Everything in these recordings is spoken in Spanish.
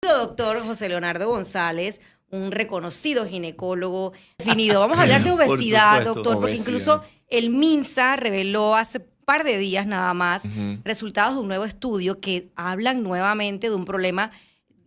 Doctor José Leonardo González, un reconocido ginecólogo definido. Vamos a hablar de obesidad, doctor, porque incluso el MINSA reveló hace un par de días nada más resultados de un nuevo estudio que hablan nuevamente de un problema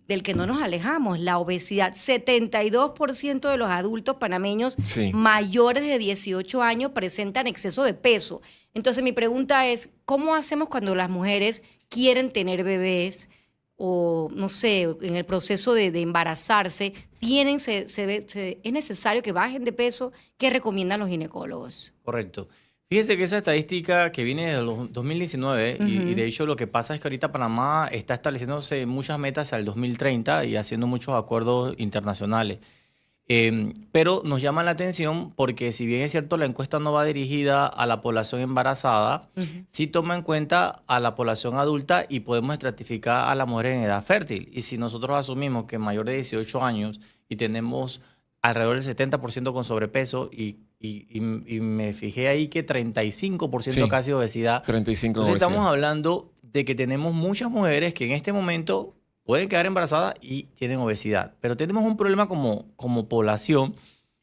del que no nos alejamos, la obesidad. 72% de los adultos panameños mayores de 18 años presentan exceso de peso. Entonces mi pregunta es, ¿cómo hacemos cuando las mujeres quieren tener bebés o, no sé, en el proceso de embarazarse, es necesario que bajen de peso? ¿Qué recomiendan los ginecólogos? Correcto. Fíjese que esa estadística que viene de los 2019 y de hecho lo que pasa es que ahorita Panamá está estableciéndose muchas metas al 2030 y haciendo muchos acuerdos internacionales. Pero nos llama la atención porque si bien es cierto la encuesta no va dirigida a la población embarazada, sí toma en cuenta a la población adulta y podemos estratificar a la mujer en edad fértil. Y si nosotros asumimos que mayor de 18 años y tenemos alrededor del 70% con sobrepeso y me fijé ahí que 35% casi obesidad. 35 Entonces obesidad. estamos hablando de que tenemos muchas mujeres que en este momento pueden quedar embarazadas y tienen obesidad. Pero tenemos un problema como población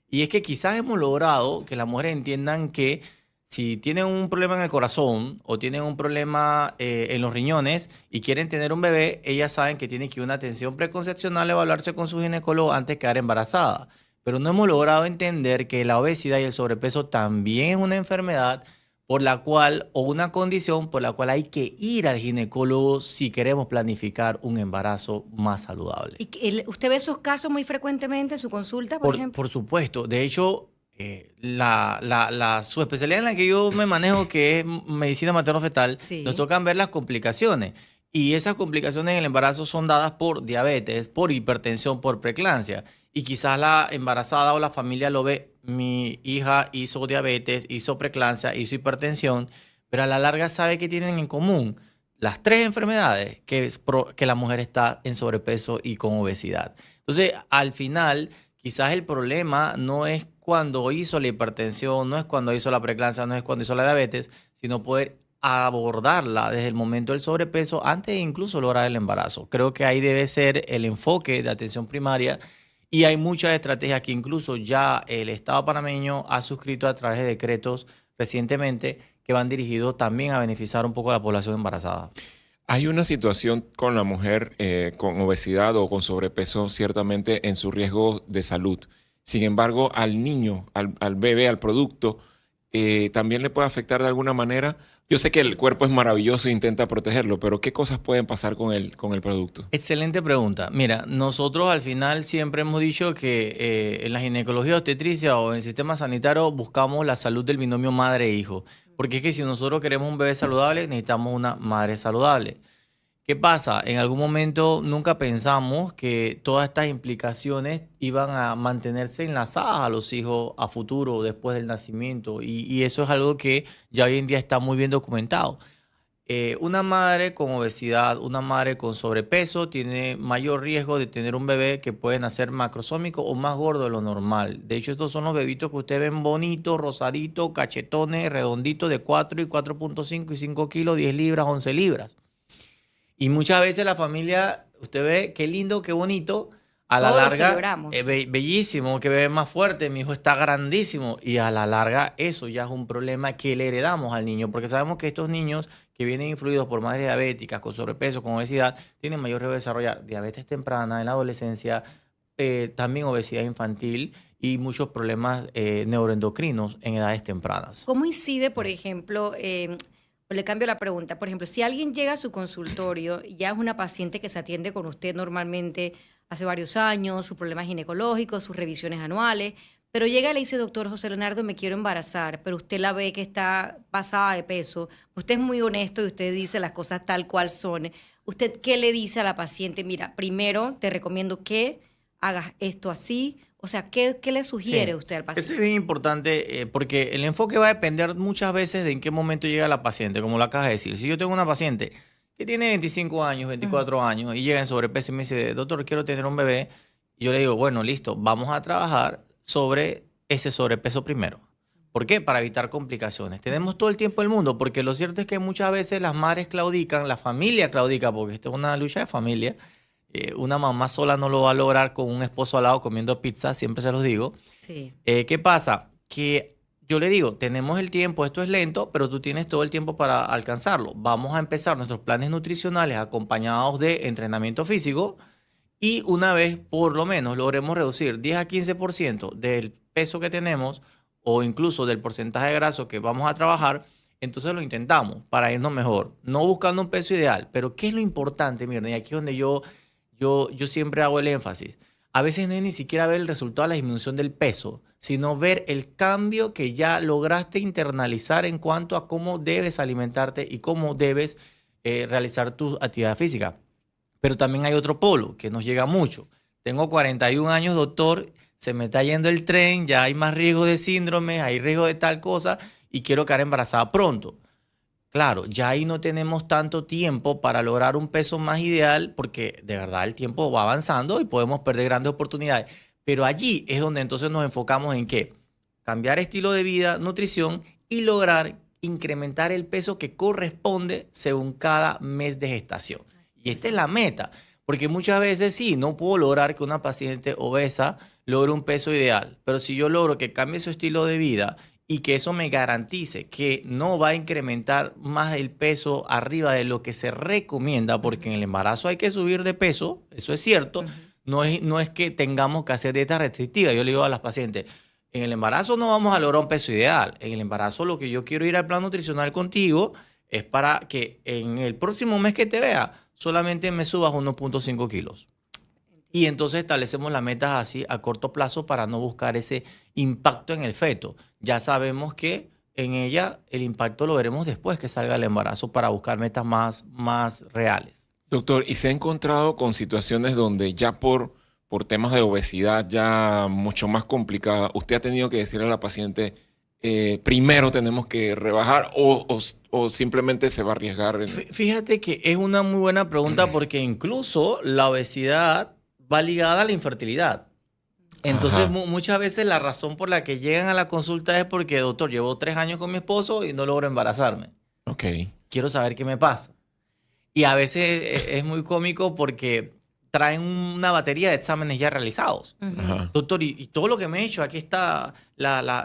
y es que quizás hemos logrado que las mujeres entiendan que si tienen un problema en el corazón o tienen un problema en los riñones y quieren tener un bebé, ellas saben que tienen que ir a una atención preconcepcional, evaluarse con su ginecólogo antes de quedar embarazada. Pero no hemos logrado entender que la obesidad y el sobrepeso también es una enfermedad por la cual, o una condición por la cual hay que ir al ginecólogo si queremos planificar un embarazo más saludable. ¿Y usted ve esos casos muy frecuentemente en su consulta, por ejemplo? Por supuesto. De hecho, la subespecialidad en la que yo me manejo, que es medicina materno-fetal, nos tocan ver las complicaciones. Y esas complicaciones en el embarazo son dadas por diabetes, por hipertensión, por preeclampsia. Y quizás la embarazada o la familia lo ve, mi hija hizo diabetes, hizo preeclampsia, hizo hipertensión, pero a la larga sabe que tienen en común las tres enfermedades, que la mujer está en sobrepeso y con obesidad. Entonces, al final, quizás el problema no es cuando hizo la hipertensión, no es cuando hizo la preeclampsia, no es cuando hizo la diabetes, sino poder abordarla desde el momento del sobrepeso antes de incluso lograr el embarazo. Creo que ahí debe ser el enfoque de atención primaria. Y hay muchas estrategias que incluso ya el Estado panameño ha suscrito a través de decretos recientemente que van dirigidos también a beneficiar un poco a la población embarazada. Hay una situación con la mujer con obesidad o con sobrepeso ciertamente en su riesgo de salud. Sin embargo, al niño, al bebé, al producto, también le puede afectar de alguna manera. Yo sé que el cuerpo es maravilloso e intenta protegerlo, pero ¿qué cosas pueden pasar con el producto? Excelente pregunta. Mira, nosotros al final siempre hemos dicho que en la ginecología obstetricia o en el sistema sanitario buscamos la salud del binomio madre-hijo. Porque es que si nosotros queremos un bebé saludable, necesitamos una madre saludable. ¿Qué pasa? En algún momento nunca pensamos que todas estas implicaciones iban a mantenerse enlazadas a los hijos a futuro, después del nacimiento. Y eso es algo que ya hoy en día está muy bien documentado. Una madre con obesidad, una madre con sobrepeso tiene mayor riesgo de tener un bebé que puede nacer macrosómico o más gordo de lo normal. De hecho, estos son los bebitos que ustedes ven bonitos, rosaditos, cachetones, redonditos de 4 y 4.5 y 5 kilos, 10 libras, 11 libras. Y muchas veces la familia, usted ve qué lindo, qué bonito, a la larga, bellísimo, que bebé más fuerte, mi hijo está grandísimo. Y a la larga eso ya es un problema que le heredamos al niño, porque sabemos que estos niños que vienen influidos por madres diabéticas, con sobrepeso, con obesidad, tienen mayor riesgo de desarrollar diabetes temprana en la adolescencia, también obesidad infantil y muchos problemas neuroendocrinos en edades tempranas. ¿Cómo incide, por ejemplo, le cambio la pregunta? Por ejemplo, si alguien llega a su consultorio y ya es una paciente que se atiende con usted normalmente hace varios años, sus problemas ginecológicos, sus revisiones anuales, pero llega y le dice, doctor José Leonardo, me quiero embarazar, pero usted la ve que está pasada de peso, usted es muy honesto y usted dice las cosas tal cual son. ¿Usted qué le dice a la paciente? Mira, primero te recomiendo que hagas esto así. O sea, ¿qué le sugiere usted al paciente? Eso es bien importante porque el enfoque va a depender muchas veces de en qué momento llega la paciente, como lo acabas de decir. Si yo tengo una paciente que tiene 25 años, 24 años y llega en sobrepeso y me dice, doctor, quiero tener un bebé, yo le digo, bueno, listo, vamos a trabajar sobre ese sobrepeso primero. ¿Por qué? Para evitar complicaciones. Tenemos todo el tiempo del mundo, porque lo cierto es que muchas veces las madres claudican, la familia claudica, porque esto es una lucha de familia. Una mamá sola no lo va a lograr con un esposo al lado comiendo pizza, siempre se los digo. Sí. ¿Qué pasa? Que yo le digo, tenemos el tiempo, esto es lento, pero tú tienes todo el tiempo para alcanzarlo. Vamos a empezar nuestros planes nutricionales acompañados de entrenamiento físico y una vez por lo menos logremos reducir 10 a 15% del peso que tenemos o incluso del porcentaje de grasa que vamos a trabajar, entonces lo intentamos para irnos mejor. No buscando un peso ideal, pero ¿qué es lo importante? Miren, y aquí es donde yo siempre hago el énfasis. A veces no es ni siquiera ver el resultado de la disminución del peso, sino ver el cambio que ya lograste internalizar en cuanto a cómo debes alimentarte y cómo debes realizar tu actividad física. Pero también hay otro polo que nos llega mucho. Tengo 41 años, doctor, se me está yendo el tren, ya hay más riesgo de síndrome, hay riesgo de tal cosa y quiero quedar embarazada pronto. Claro, ya ahí no tenemos tanto tiempo para lograr un peso más ideal porque de verdad el tiempo va avanzando y podemos perder grandes oportunidades. Pero allí es donde entonces nos enfocamos en qué? Cambiar estilo de vida, nutrición y lograr incrementar el peso que corresponde según cada mes de gestación. Y esta es la meta, porque muchas veces sí, no puedo lograr que una paciente obesa logre un peso ideal, pero si yo logro que cambie su estilo de vida y que eso me garantice que no va a incrementar más el peso arriba de lo que se recomienda, porque en el embarazo hay que subir de peso, eso es cierto, no es que tengamos que hacer dieta restrictiva. Yo le digo a las pacientes, en el embarazo no vamos a lograr un peso ideal, en el embarazo lo que yo quiero ir al plan nutricional contigo es para que en el próximo mes que te vea solamente me subas 1.5 kilos. Y entonces establecemos las metas así a corto plazo para no buscar ese impacto en el feto. Ya sabemos que en ella el impacto lo veremos después que salga el embarazo para buscar metas más reales. Doctor, ¿y se ha encontrado con situaciones donde ya por temas de obesidad ya mucho más complicadas, usted ha tenido que decirle a la paciente, primero tenemos que rebajar o simplemente se va a arriesgar? Fíjate que es una muy buena pregunta porque incluso la obesidad va ligada a la infertilidad. Entonces, muchas veces la razón por la que llegan a la consulta es porque, doctor, llevo 3 años con mi esposo y no logro embarazarme. Ok. Quiero saber qué me pasa. Y a veces es muy cómico porque traen una batería de exámenes ya realizados. Doctor, y todo lo que me he hecho, aquí está,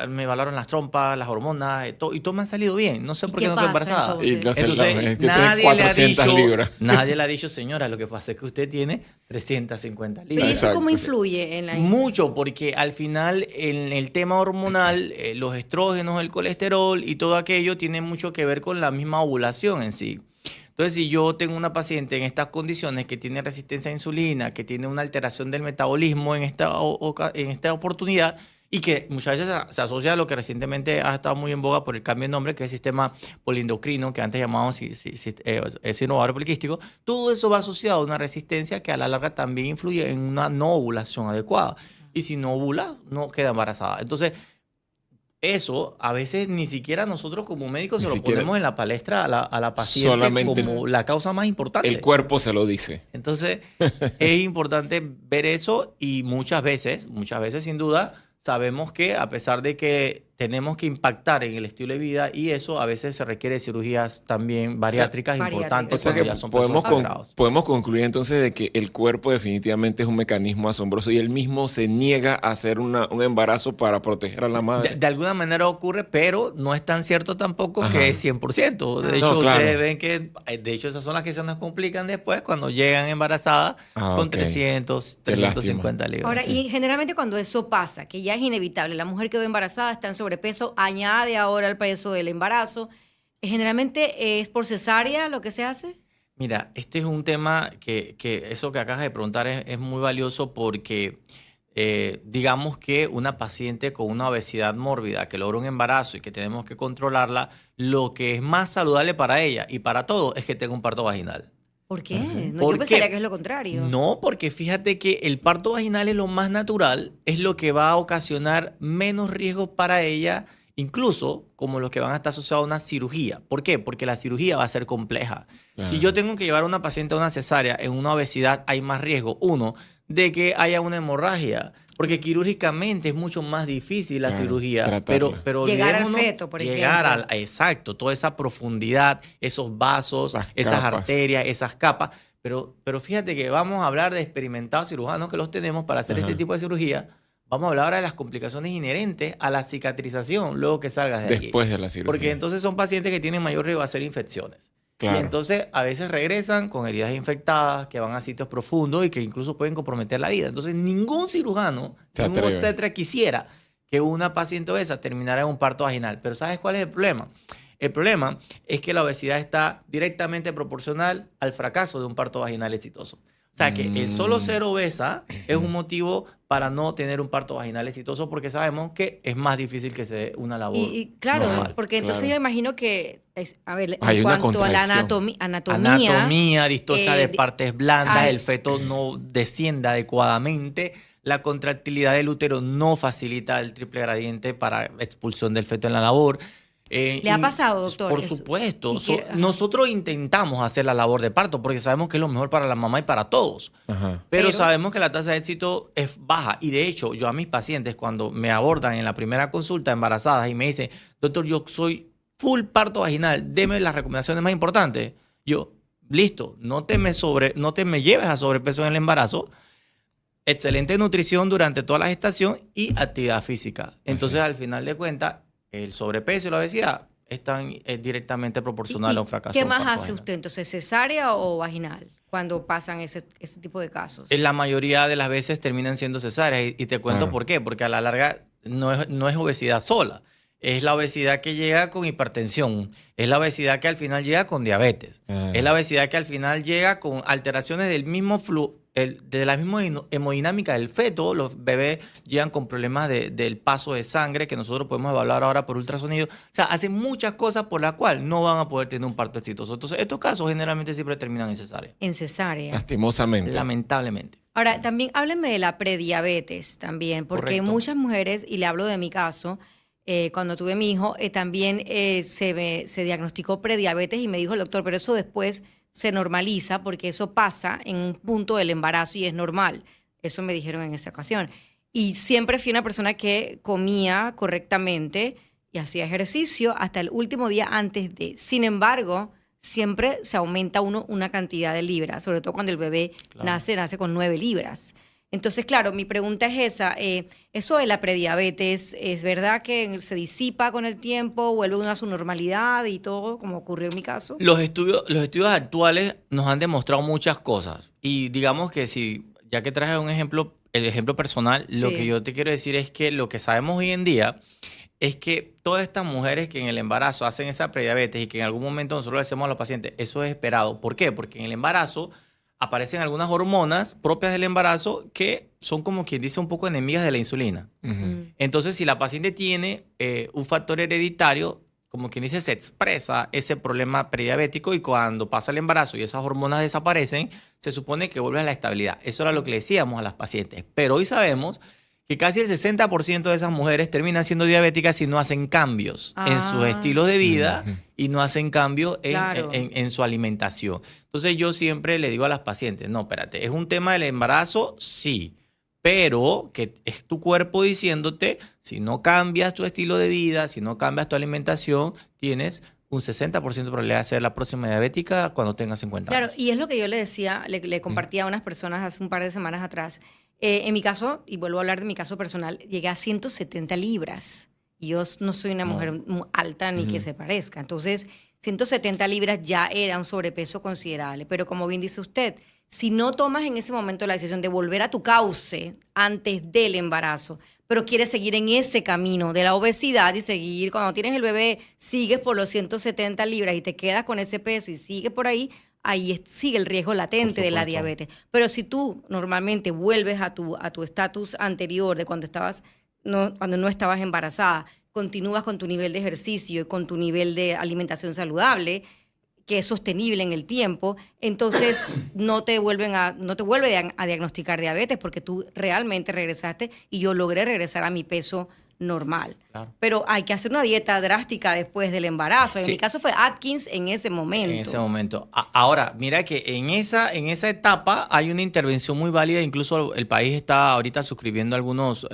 me evaluaron las trompas, las hormonas, y todo me ha salido bien. No sé por qué no estoy embarazada. Entonces, nadie le ha dicho, señora, lo que pasa es que usted tiene 350 libras. ¿Y eso cómo influye en la... Mucho, porque al final en el tema hormonal, los estrógenos, el colesterol y todo aquello tiene mucho que ver con la misma ovulación en sí. Entonces, si yo tengo una paciente en estas condiciones que tiene resistencia a insulina, que tiene una alteración del metabolismo en esta oportunidad y que muchas veces se asocia a lo que recientemente ha estado muy en boga por el cambio de nombre, que es el sistema poliendocrino, que antes llamábamos síndrome ovario poliquístico, todo eso va asociado a una resistencia que a la larga también influye en una no ovulación adecuada. Y si no ovula, no queda embarazada. Entonces, eso a veces ni siquiera nosotros como médicos se lo ponemos en la palestra a la paciente solamente como la causa más importante. El cuerpo se lo dice. Entonces es importante ver eso y muchas veces sin duda, sabemos que a pesar de que tenemos que impactar en el estilo de vida y eso a veces se requiere cirugías también bariátricas importantes. O sea que podemos concluir entonces de que el cuerpo definitivamente es un mecanismo asombroso y él mismo se niega a hacer un embarazo para proteger a la madre. De alguna manera ocurre, pero no es tan cierto tampoco que es 100%. De hecho, ustedes ven que, de hecho, esas son las que se nos complican después cuando llegan embarazadas con 300, 350 libras. Ahora, y generalmente cuando eso pasa, que ya es inevitable, la mujer quedó embarazada, está en sobrepeso, añade ahora el peso del embarazo, ¿generalmente es por cesárea lo que se hace? Mira, este es un tema que eso que acabas de preguntar es muy valioso porque digamos que una paciente con una obesidad mórbida que logra un embarazo y que tenemos que controlarla, lo que es más saludable para ella y para todos es que tenga un parto vaginal. ¿Por qué? No, yo pensaría que es lo contrario. No, porque fíjate que el parto vaginal es lo más natural, es lo que va a ocasionar menos riesgos para ella, incluso como los que van a estar asociados a una cirugía. ¿Por qué? Porque la cirugía va a ser compleja. Si yo tengo que llevar a una paciente a una cesárea en una obesidad, hay más riesgo, uno, de que haya una hemorragia. Porque quirúrgicamente es mucho más difícil la cirugía. Pero llegar al feto, por ejemplo. Exacto, toda esa profundidad, esos vasos, esas arterias, esas capas. Pero fíjate que vamos a hablar de experimentados cirujanos que los tenemos para hacer este tipo de cirugía. Vamos a hablar ahora de las complicaciones inherentes a la cicatrización luego que salgas de allí. Después de la cirugía. Porque entonces son pacientes que tienen mayor riesgo de hacer infecciones. Claro. Y entonces a veces regresan con heridas infectadas que van a sitios profundos y que incluso pueden comprometer la vida. Entonces ningún cirujano, ningún obstetra quisiera que una paciente obesa terminara en un parto vaginal. Pero ¿sabes cuál es el problema? El problema es que la obesidad está directamente proporcional al fracaso de un parto vaginal exitoso. O sea, que el solo ser obesa es un motivo para no tener un parto vaginal exitoso porque sabemos que es más difícil que se dé una labor y claro, normal. porque entonces yo imagino que, a ver, Hay en una cuanto a la anatomía, distosia de partes blandas, ay, el feto no desciende adecuadamente, la contractilidad del útero no facilita el triple gradiente para expulsión del feto en la labor. ¿Le ha pasado, doctor? Por supuesto. Nosotros intentamos hacer la labor de parto porque sabemos que es lo mejor para la mamá y para todos. Pero sabemos que la tasa de éxito es baja. Y de hecho, yo a mis pacientes cuando me abordan en la primera consulta embarazadas y me dicen, doctor, yo soy full parto vaginal, deme las recomendaciones más importantes. Yo, listo, no te me lleves a sobrepeso en el embarazo. Excelente nutrición durante toda la gestación y actividad física. Entonces, al final de cuentas, el sobrepeso y la obesidad están directamente proporcionales a un fracaso. ¿Qué más hace usted entonces, cesárea o vaginal, cuando pasan ese tipo de casos? La mayoría de las veces terminan siendo cesáreas y te cuento por qué. Porque a la larga no es obesidad sola. Es la obesidad que llega con hipertensión. Es la obesidad que al final llega con diabetes. Es la obesidad que al final llega con alteraciones del mismo de la misma hemodinámica del feto. Los bebés llegan con problemas del paso de sangre que nosotros podemos evaluar ahora por ultrasonido. O sea, hacen muchas cosas por las cuales no van a poder tener un parto exitoso. Entonces, estos casos generalmente siempre terminan en cesárea. En cesárea. Lastimosamente. Lamentablemente. Ahora, también háblenme de la prediabetes también, porque Correcto. Muchas mujeres, y le hablo de mi caso, cuando tuve mi hijo, también se diagnosticó prediabetes y me dijo el doctor, pero eso después se normaliza porque eso pasa en un punto del embarazo y es normal. Eso me dijeron en esa ocasión. Y siempre fui una persona que comía correctamente y hacía ejercicio hasta el último día antes de. Sin embargo, siempre se aumenta una cantidad de libras, sobre todo cuando el bebé nace con 9 libras. Entonces, claro, mi pregunta es esa. ¿Eso de la prediabetes es verdad que se disipa con el tiempo, vuelve a su normalidad y todo, como ocurrió en mi caso? Los estudios actuales nos han demostrado muchas cosas. Y digamos que ya que traje el ejemplo personal, lo que yo te quiero decir es que lo que sabemos hoy en día es que todas estas mujeres que en el embarazo hacen esa prediabetes y que en algún momento nosotros le decimos a los pacientes, eso es esperado. ¿Por qué? Porque en el embarazo aparecen algunas hormonas propias del embarazo que son como quien dice un poco enemigas de la insulina. Entonces, si la paciente tiene un factor hereditario, como quien dice, se expresa ese problema prediabético y cuando pasa el embarazo y esas hormonas desaparecen, se supone que vuelve a la estabilidad. Eso era lo que le decíamos a las pacientes. Pero hoy sabemos que casi el 60% de esas mujeres terminan siendo diabéticas si no hacen cambios en sus estilos de vida y no hacen cambios en su alimentación. Entonces yo siempre le digo a las pacientes, no, espérate, ¿es un tema del embarazo? Sí, pero que es tu cuerpo diciéndote, si no cambias tu estilo de vida, si no cambias tu alimentación, tienes un 60% de probabilidad de ser la próxima diabética cuando tengas 50 años. Claro, y es lo que yo le decía, le compartía a unas personas hace un par de semanas atrás. En mi caso, y vuelvo a hablar de mi caso personal, llegué a 170 libras. Y yo no soy una mujer muy alta ni que se parezca. Entonces, 170 libras ya era un sobrepeso considerable. Pero como bien dice usted, si no tomas en ese momento la decisión de volver a tu cauce antes del embarazo, pero quieres seguir en ese camino de la obesidad y seguir, cuando tienes el bebé, sigues por los 170 libras y te quedas con ese peso y sigues por ahí sigue el riesgo latente de la diabetes. Pero si tú normalmente vuelves a tu estatus anterior de cuando no estabas embarazada, continúas con tu nivel de ejercicio y con tu nivel de alimentación saludable, que es sostenible en el tiempo, entonces no te vuelve a diagnosticar diabetes porque tú realmente regresaste y yo logré regresar a mi peso normal. Claro. Pero hay que hacer una dieta drástica después del embarazo. En mi caso fue Atkins en ese momento. En ese momento. Ahora, mira que en esa etapa hay una intervención muy válida. Incluso el país está ahorita suscribiendo algunos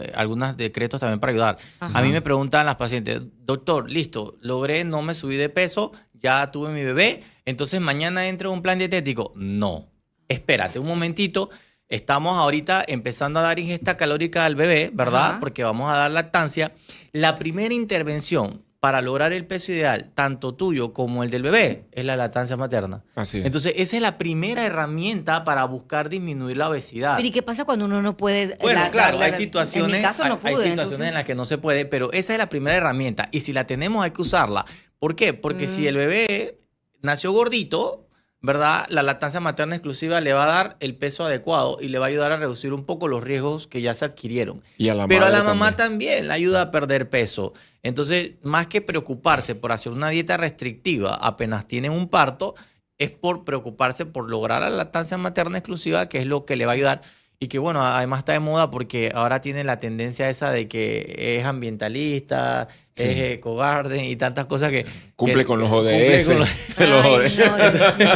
decretos también para ayudar. Ajá. A mí me preguntan las pacientes, doctor, listo, no me subí de peso, ya tuve mi bebé, entonces mañana entro en un plan dietético. No. espérate un momentito, estamos ahorita empezando a dar ingesta calórica al bebé, ¿verdad? Ajá. Porque vamos a dar lactancia. La primera intervención para lograr el peso ideal, tanto tuyo como el del bebé, es la lactancia materna. Así es. Entonces, esa es la primera herramienta para buscar disminuir la obesidad. Pero ¿y qué pasa cuando uno no puede? Bueno, claro, hay situaciones, en mi caso no pude, hay situaciones entonces... en las que no se puede, pero esa es la primera herramienta. Y si la tenemos, hay que usarla. ¿Por qué? Porque si el bebé nació gordito, ¿verdad? La lactancia materna exclusiva le va a dar el peso adecuado y le va a ayudar a reducir un poco los riesgos que ya se adquirieron. Y a la Pero a madre la mamá también le ayuda a perder peso. Entonces, más que preocuparse por hacer una dieta restrictiva apenas tienen un parto, es por preocuparse por lograr la lactancia materna exclusiva, que es lo que le va a ayudar. Y que bueno, además está de moda porque ahora tiene la tendencia esa de que es ambientalista, es eco-garden y tantas cosas que... Cumple con los ODS. Cumple con los Ay, no, Dios mío.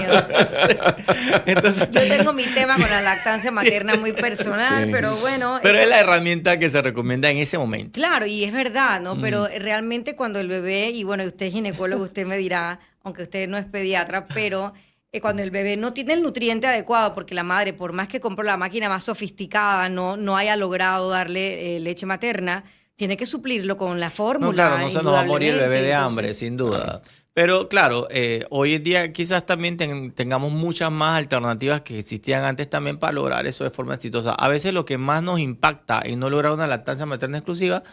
Entonces, Yo tengo mi tema con la lactancia materna muy personal, Sí. pero bueno. pero es la herramienta que se recomienda en ese momento. Claro, y es verdad, ¿no? Pero realmente cuando el bebé, y bueno, usted es ginecólogo, usted me dirá, aunque usted no es pediatra, pero cuando el bebé no tiene el nutriente adecuado, porque la madre, por más que compró la máquina más sofisticada, no haya logrado darle leche materna, tiene que suplirlo con la fórmula. No, claro, no se nos va a morir el bebé de indudablemente. hambre, Entonces, sin duda. Pero claro, hoy en día quizás también tengamos muchas más alternativas que existían antes también para lograr eso de forma exitosa. A veces lo que más nos impacta en no lograr una lactancia materna exclusiva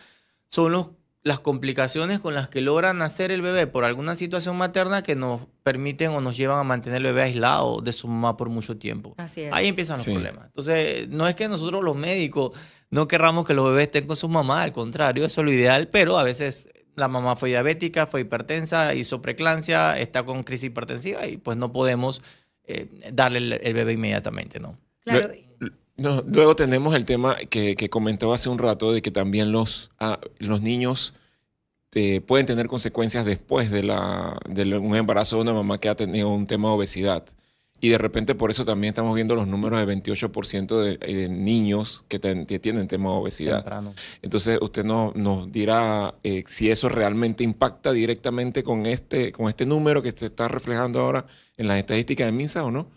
son las complicaciones con las que logra nacer el bebé por alguna situación materna que nos permiten o nos llevan a mantener el bebé aislado de su mamá por mucho tiempo. Así es. Ahí empiezan los Sí. problemas. Entonces, no es que nosotros los médicos no querramos que los bebés estén con su mamá, al contrario, eso es lo ideal, pero a veces la mamá fue diabética, fue hipertensa, hizo preeclampsia, está con crisis hipertensiva y pues no podemos darle el bebé inmediatamente, ¿no? Claro. No, luego tenemos el tema que comentaba hace un rato de que también los niños pueden tener consecuencias después de un embarazo de una mamá que ha tenido un tema de obesidad. Y de repente por eso también estamos viendo los números de 28% de niños que tienen tema de obesidad. Temprano. Entonces usted nos dirá si eso realmente impacta directamente con este número que se está reflejando ahora en las estadísticas de MINSA o no.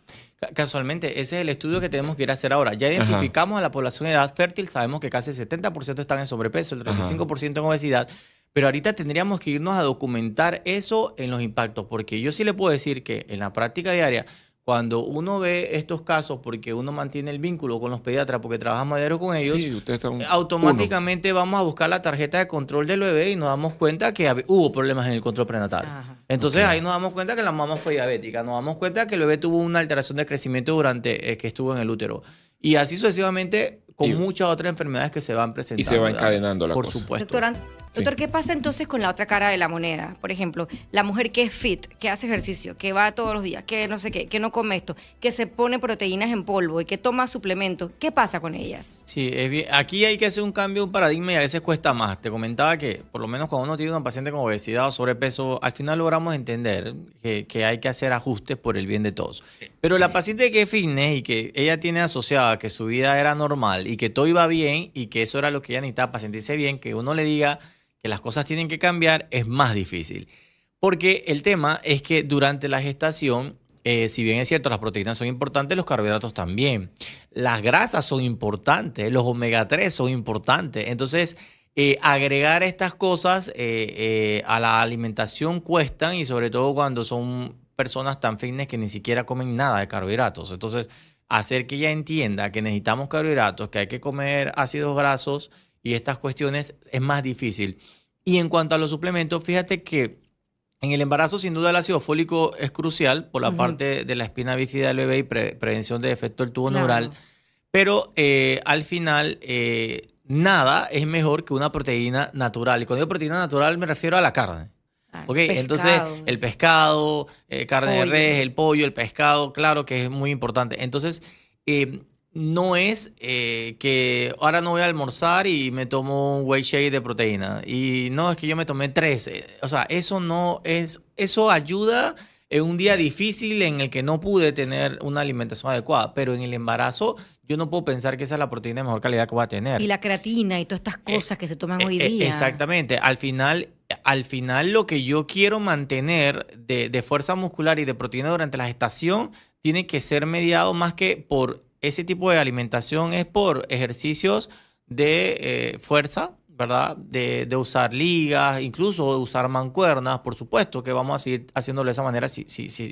Casualmente, ese es el estudio que tenemos que ir a hacer ahora. Ya identificamos a la población de edad fértil, sabemos que casi el 70% están en sobrepeso, el 35% en obesidad, pero ahorita tendríamos que irnos a documentar eso en los impactos, porque yo sí le puedo decir que en la práctica diaria, cuando uno ve estos casos, porque uno mantiene el vínculo con los pediatras, porque trabajamos a diario con ellos, Sí, ustedes son automáticamente vamos a buscar la tarjeta de control del bebé y nos damos cuenta que hubo problemas en el control prenatal. Ajá. Entonces Ok. ahí nos damos cuenta que la mamá fue diabética, nos damos cuenta que el bebé tuvo una alteración de crecimiento durante que estuvo en el útero. Y así sucesivamente con Y- muchas otras enfermedades que se van presentando. Y se va ¿verdad? encadenando la Por cosa. supuesto. Doctor, ¿qué pasa entonces con la otra cara de la moneda? Por ejemplo, la mujer que es fit, que hace ejercicio, que va todos los días, que no sé qué, que no come esto, que se pone proteínas en polvo y que toma suplementos. ¿Qué pasa con ellas? Sí, es bien. Aquí hay que hacer un cambio, un paradigma y a veces cuesta más. Te comentaba que por lo menos cuando uno tiene una paciente con obesidad o sobrepeso, al final logramos entender que hay que hacer ajustes por el bien de todos. Pero la paciente que es fitness y que ella tiene asociada que su vida era normal y que todo iba bien y que eso era lo que ella necesitaba para sentirse bien, que uno le diga que las cosas tienen que cambiar, es más difícil. Porque el tema es que durante la gestación, si bien es cierto, las proteínas son importantes, los carbohidratos también. Las grasas son importantes, los omega 3 son importantes. Entonces, agregar estas cosas a la alimentación cuestan y sobre todo cuando son personas tan fitness que ni siquiera comen nada de carbohidratos. Entonces, hacer que ella entienda que necesitamos carbohidratos, que hay que comer ácidos grasos y estas cuestiones es más difícil. Y en cuanto a los suplementos, fíjate que en el embarazo, sin duda, el ácido fólico es crucial por la parte de la espina bífida del bebé y prevención de defecto del tubo Claro. neural. Pero al final, nada es mejor que una proteína natural. Y cuando digo proteína natural, me refiero a la carne. Ok, entonces el pescado, carne de Pollo. res, el pollo, el pescado, claro que es muy importante. Entonces, no es que ahora no voy a almorzar y me tomo un whey shake de proteína. Y no, es que yo me tomé 3. O sea, eso no es, eso ayuda en un día difícil en el que no pude tener una alimentación adecuada. Pero en el embarazo, yo no puedo pensar que esa es la proteína de mejor calidad que voy a tener. Y la creatina y todas estas cosas que se toman hoy día. Exactamente. Al final lo que yo quiero mantener de fuerza muscular y de proteína durante la gestación tiene que ser mediado más que por ese tipo de alimentación, es por ejercicios de fuerza, ¿verdad? De usar ligas, incluso de usar mancuernas, por supuesto que vamos a seguir haciéndolo de esa manera si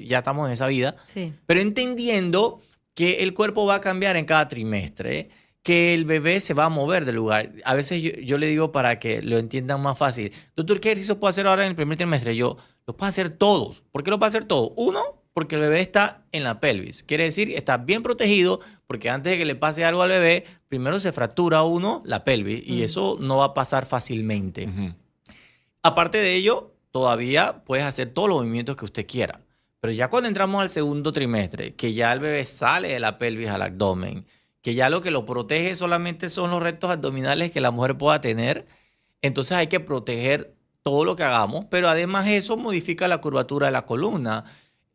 ya estamos en esa vida. Sí. Pero entendiendo que el cuerpo va a cambiar en cada trimestre, que el bebé se va a mover del lugar. A veces yo le digo para que lo entiendan más fácil, doctor, ¿qué ejercicios puedo hacer ahora en el primer trimestre? Yo, los puedo hacer todos. ¿Por qué los puedo hacer todos? Uno, porque el bebé está en la pelvis. Quiere decir, está bien protegido, porque antes de que le pase algo al bebé, primero se fractura uno la pelvis y eso no va a pasar fácilmente. Aparte de ello, todavía puedes hacer todos los movimientos que usted quiera. Pero ya cuando entramos al segundo trimestre, que ya el bebé sale de la pelvis al abdomen, que ya lo que lo protege solamente son los rectos abdominales que la mujer pueda tener, entonces hay que proteger todo lo que hagamos, pero además eso modifica la curvatura de la columna.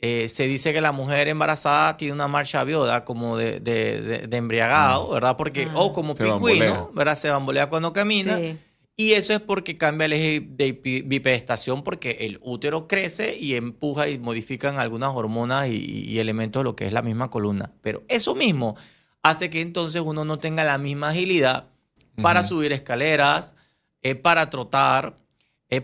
Se dice que la mujer embarazada tiene una marcha viuda como de embriagado, ¿verdad? Porque, o como pingüino, ¿verdad? Se bambolea cuando camina. Sí. Y eso es porque cambia el eje de bipedestación, porque el útero crece y empuja y modifican algunas hormonas y elementos de lo que es la misma columna. Pero eso mismo hace que entonces uno no tenga la misma agilidad para subir escaleras, para trotar,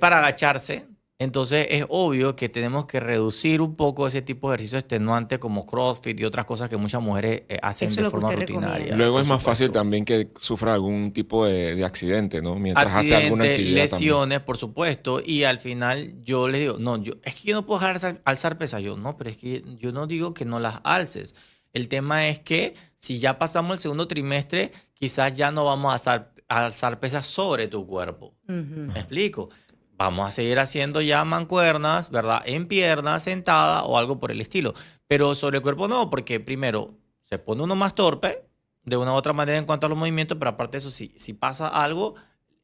para agacharse. Entonces es obvio que tenemos que reducir un poco ese tipo de ejercicios extenuantes como CrossFit y otras cosas que muchas mujeres hacen de forma rutinaria. Luego es más fácil también que sufra algún tipo de accidente, ¿no? Mientras hace alguna actividad lesiones, también. por supuesto, y al final yo le digo, no, es que yo no puedo dejar alzar pesas. Yo, no, pero es que yo no digo que no las alces. El tema es que si ya pasamos el segundo trimestre, quizás ya no vamos a alzar pesas sobre tu cuerpo. ¿Me explico? Vamos a seguir haciendo ya mancuernas, ¿verdad? En piernas, sentada o algo por el estilo. Pero sobre el cuerpo no, porque primero se pone uno más torpe de una u otra manera en cuanto a los movimientos, pero aparte de eso, si pasa algo,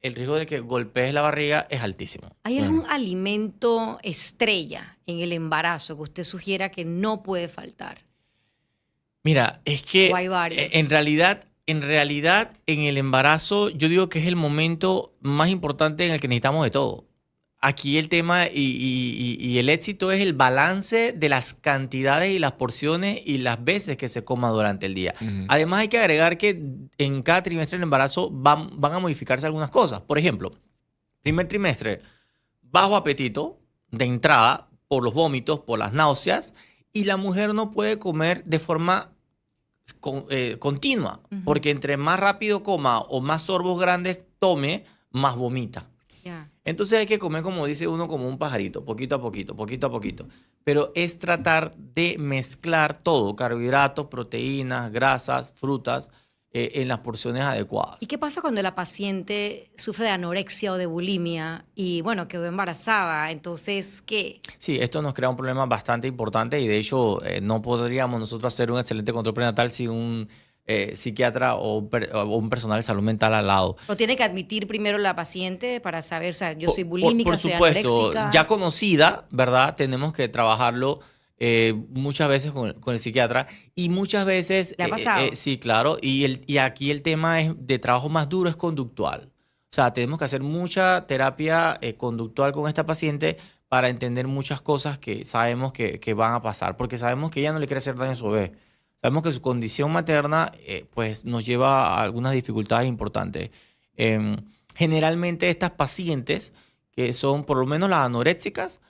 el riesgo de que golpees la barriga es altísimo. ¿Hay algún alimento estrella en el embarazo que usted sugiera que no puede faltar? Mira, es que ¿O hay varios? en realidad, en el embarazo, yo digo que es el momento más importante en el que necesitamos de todo. Aquí el tema y el éxito es el balance de las cantidades y las porciones y las veces que se coma durante el día. Además, hay que agregar que en cada trimestre del embarazo van a modificarse algunas cosas. Por ejemplo, primer trimestre, bajo apetito de entrada por los vómitos, por las náuseas, y la mujer no puede comer de forma continua, porque entre más rápido coma o más sorbos grandes tome, más vomita. Entonces hay que comer, como dice uno, como un pajarito, poquito a poquito, poquito a poquito. Pero es tratar de mezclar todo, carbohidratos, proteínas, grasas, frutas, en las porciones adecuadas. ¿Y qué pasa cuando la paciente sufre de anorexia o de bulimia y, bueno, quedó embarazada? Entonces, ¿qué? Sí, esto nos crea un problema bastante importante y, de hecho, no podríamos nosotros hacer un excelente control prenatal sin un psiquiatra o un personal de salud mental al lado. ¿Lo tiene que admitir primero la paciente para saber, o sea, yo soy bulímica, por soy supuesto, anoréxica? ya conocida, ¿verdad? Tenemos que trabajarlo muchas veces con el psiquiatra y muchas veces... ¿Le ha pasado? Sí, claro. Y aquí el tema de trabajo más duro es conductual. O sea, tenemos que hacer mucha terapia conductual con esta paciente para entender muchas cosas que sabemos que van a pasar, porque sabemos que ella no le quiere hacer daño a su bebé. Sabemos que su condición materna pues nos lleva a algunas dificultades importantes. Generalmente estas pacientes, que son por lo menos las anoréxicas,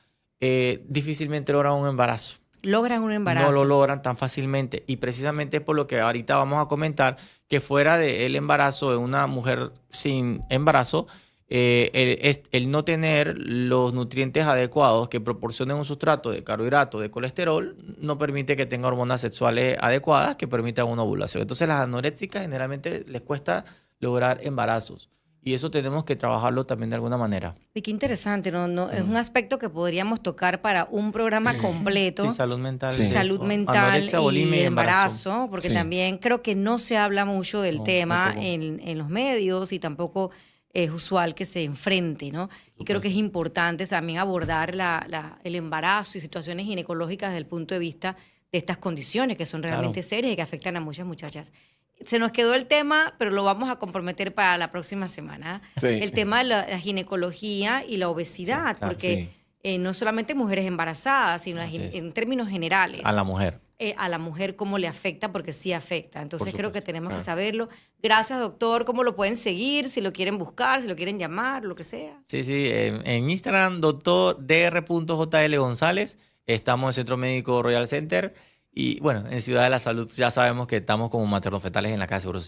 difícilmente logran un embarazo. ¿Logran un embarazo? No lo logran tan fácilmente. Y precisamente es por lo que ahorita vamos a comentar que fuera del embarazo de una mujer sin embarazo, el no tener los nutrientes adecuados que proporcionen un sustrato de carbohidratos, de colesterol, no permite que tenga hormonas sexuales adecuadas que permitan una ovulación. Entonces las anoréxicas generalmente les cuesta lograr embarazos. Y eso tenemos que trabajarlo también de alguna manera. Y qué interesante, ¿no? Es un aspecto que podríamos tocar para un programa completo. Sí, salud mental. Sí. Salud mental Anorexia, bulimia y y embarazo, porque Sí. también creo que no se habla mucho del tema tampoco. en los medios y tampoco es usual que se enfrente, ¿no? Y creo que es importante también abordar el embarazo y situaciones ginecológicas desde el punto de vista de estas condiciones que son realmente serias y que afectan a muchas muchachas. Se nos quedó el tema, pero lo vamos a comprometer para la próxima semana. Sí. El tema de la ginecología y la obesidad, Sí, claro, porque no solamente mujeres embarazadas, sino Así es. en términos generales. A la mujer. a la mujer cómo le afecta, porque sí afecta. Entonces creo que tenemos que saberlo. Gracias, doctor. ¿Cómo lo pueden seguir? Si lo quieren buscar, si lo quieren llamar, lo que sea. Sí, en Instagram, doctor dr.jl González. Estamos en Centro Médico Royal Center. Y bueno, en Ciudad de la Salud ya sabemos que estamos como maternofetales en la Casa de Seguro Social.